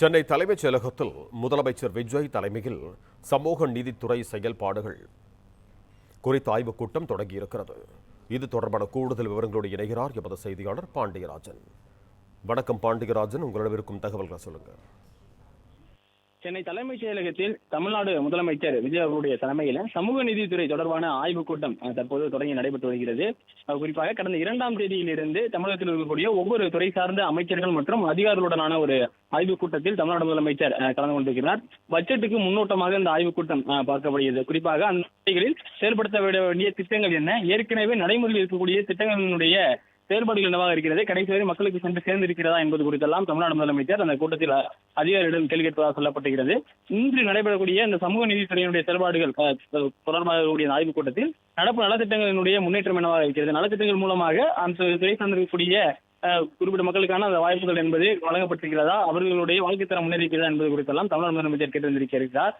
சென்னை தலைமைச் செயலகத்தில் முதலமைச்சர் விஜய் தலைமையில் சமூக நீதித்துறை செயல்பாடுகள் குறித்த ஆய்வுக் கூட்டம் தொடங்கியிருக்கிறது. இது தொடர்பான கூடுதல் விவரங்களோடு இணைகிறார் எமது செய்தியாளர் பாண்டியராஜன். வணக்கம் பாண்டியராஜன், உங்களிடம் இருக்கும் தகவல்களை சொல்லுங்கள். சென்னை தலைமைச் செயலகத்தில் தமிழ்நாடு முதலமைச்சர் விஜய் அவருடைய தலைமையில சமூக நீதித்துறை தொடர்பான ஆய்வுக் கூட்டம் தற்போது தொடங்கி நடைபெற்று வருகிறது. குறிப்பாக கடந்த 2ஆம் தேதியிலிருந்து தமிழகத்தில் இருக்கக்கூடிய ஒவ்வொரு துறை சார்ந்த அமைச்சர்கள் மற்றும் அதிகாரிகளுடனான ஒரு ஆய்வுக் கூட்டத்தில் தமிழ்நாடு முதலமைச்சர் கலந்து கொண்டிருக்கிறார். பட்ஜெட்டுக்கு முன்னோட்டமாக இந்த ஆய்வுக் கூட்டம் பார்க்கப்படுகிறது. குறிப்பாக அந்த துறைகளில் செயல்படுத்த வேண்டிய திட்டங்கள் என்ன, ஏற்கனவே நடைமுறையில் இருக்கக்கூடிய திட்டங்களினுடைய செயல்பாடுகள் என்னவாக இருக்கிறது, கடைசி வரை மக்களுக்கு சென்று சேர்ந்திருக்கிறதா என்பது குறித்தெல்லாம் தமிழ்நாடு முதலமைச்சர் அந்த கூட்டத்தில் அதிகாரிகளிடம் கேள்வி கேட்பதாக சொல்லப்பட்டிருக்கிறது. இன்று நடைபெறக்கூடிய இந்த சமூக நீதித்துறையினுடைய செயல்பாடுகள் தொடர்பாக ஆய்வுக் கூட்டத்தில் நடப்பு நலத்திட்டங்களினுடைய முன்னேற்றம் என்னவாக இருக்கிறது, நலத்திட்டங்கள் மூலமாக அந்த துறை சார்ந்திருக்கக்கூடிய குறிப்பிட்ட மக்களுக்கான அந்த வாய்ப்புகள் என்பது வழங்கப்பட்டிருக்கிறதா, அவர்களுடைய வாழ்க்கை தரம் முன்னேறிக்கிறதா என்பது குறித்தெல்லாம் தமிழ்நாடு முதலமைச்சர் கேட்டிருந்திருக்கிறார்.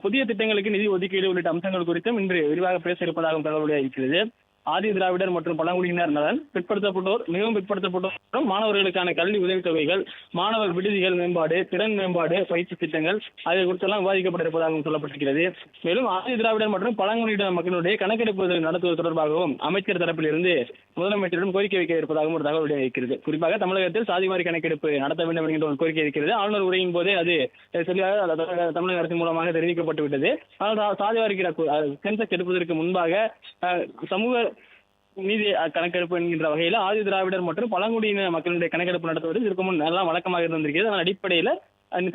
புதிய திட்டங்களுக்கு நிதி ஒதுக்கீடு உள்ளிட்ட அம்சங்கள் குறித்தும் இன்று விரிவாக பேச இருப்பதாகவும் தகவல் இருக்கிறது. ஆதி திராவிடர் மற்றும் பழங்குடியினர் நலன், பிற்படுத்தப்பட்டோர், மிகவும் பிற்படுத்தப்பட்டோர் மற்றும் மாணவர்களுக்கான கல்வி உதவித்தொகைகள், மாணவர் விடுதிகள் மேம்பாடு, திறன் மேம்பாடு பயிற்சி திட்டங்கள் அதை குறித்தெல்லாம் விவாதிக்கப்பட இருப்பதாகவும் சொல்லப்பட்டிருக்கிறது. மேலும் ஆதி திராவிடர் மற்றும் பழங்குடியினர் மக்களுடைய கணக்கெடுப்பு நடத்துவது தொடர்பாகவும் அமைச்சர் தரப்பில் இருந்து முதலமைச்சரிடம் கோரிக்கை வைக்க இருப்பதாகவும் ஒரு தகவல் இருக்கிறது. குறிப்பாக தமிழகத்தில் சாதிவாரி கணக்கெடுப்பு நடத்த வேண்டும் என்கின்ற ஒரு கோரிக்கை இருக்கிறது. ஆளுநர் உரையின் போதே அது தெளிவாக தமிழக அரசின் மூலமாக தெரிவிக்கப்பட்டு விட்டது. ஆனால் சாதிவாரி சென்சஸ் எடுப்பதற்கு முன்பாக சமூக நீதி கணக்கெடுப்பு என்கின்ற வகையில் ஆதி திராவிடர் மற்றும் பழங்குடியின மக்களுடைய கணக்கெடுப்பு நடத்துவது இதற்கு முன் எல்லாம் வழக்கமாக இருந்திருக்கிறது. அதன் அடிப்படையில்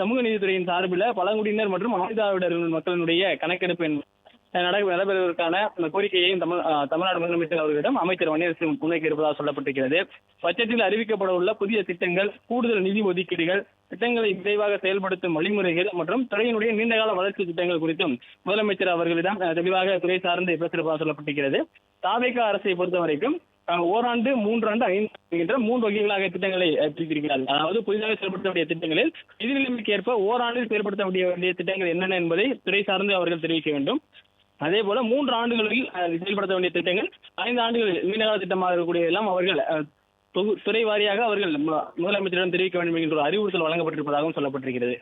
சமூக நீதித்துறையின் சார்பில் பழங்குடியினர் மற்றும் ஆதி திராவிடர் மக்களினுடைய கணக்கெடுப்பு நடைபெறுவதற்கான கோரிக்கையையும் தமிழ்நாடு முதலமைச்சர் அவர்களிடம் அமைச்சர் வன்னியரசு முன்வைக்க இருப்பதாக சொல்லப்பட்டிருக்கிறது. பட்ஜெட்டில் அறிவிக்கப்பட உள்ள புதிய திட்டங்கள், கூடுதல் நிதி ஒதுக்கீடுகள், திட்டங்களை விரைவாக செயல்படுத்தும் வழிமுறைகள் மற்றும் துறையினுடைய நீண்டகால வளர்ச்சி திட்டங்கள் குறித்தும் முதலமைச்சர் அவர்களிடம் தெளிவாக துறை சார்ந்து பேசியிருப்பதாக சொல்லப்பட்டிருக்கிறது. தாவேகா அரசை பொறுத்த வரைக்கும் ஓராண்டு, 3 ஆண்டு, 5 என்கின்ற 3 வகைகளாக திட்டங்களை பிரித்திருக்கிறார்கள். அதாவது புதிதாக செயல்படுத்த வேண்டிய திட்டங்களில் நிதி நிலைமைக்கு ஏற்ப ஓராண்டில் செயல்படுத்த வேண்டிய திட்டங்கள் என்னென்ன என்பதை துறை சார்ந்து அவர்கள் தெரிவிக்க வேண்டும். அதே போல 3 ஆண்டுகளில் செயல்படுத்த வேண்டிய திட்டங்கள், 5 ஆண்டுகளில் நீண்டகால திட்டமாக இருக்கக்கூடிய எல்லாம் அவர்கள் துறை வாரியாக அவர்கள் முதலமைச்சரிடம் தெரிவிக்க வேண்டும் என்கின்ற அறிவுறுத்தல் வழங்கப்பட்டிருப்பதாகவும் சொல்லப்பட்டிருக்கிறது.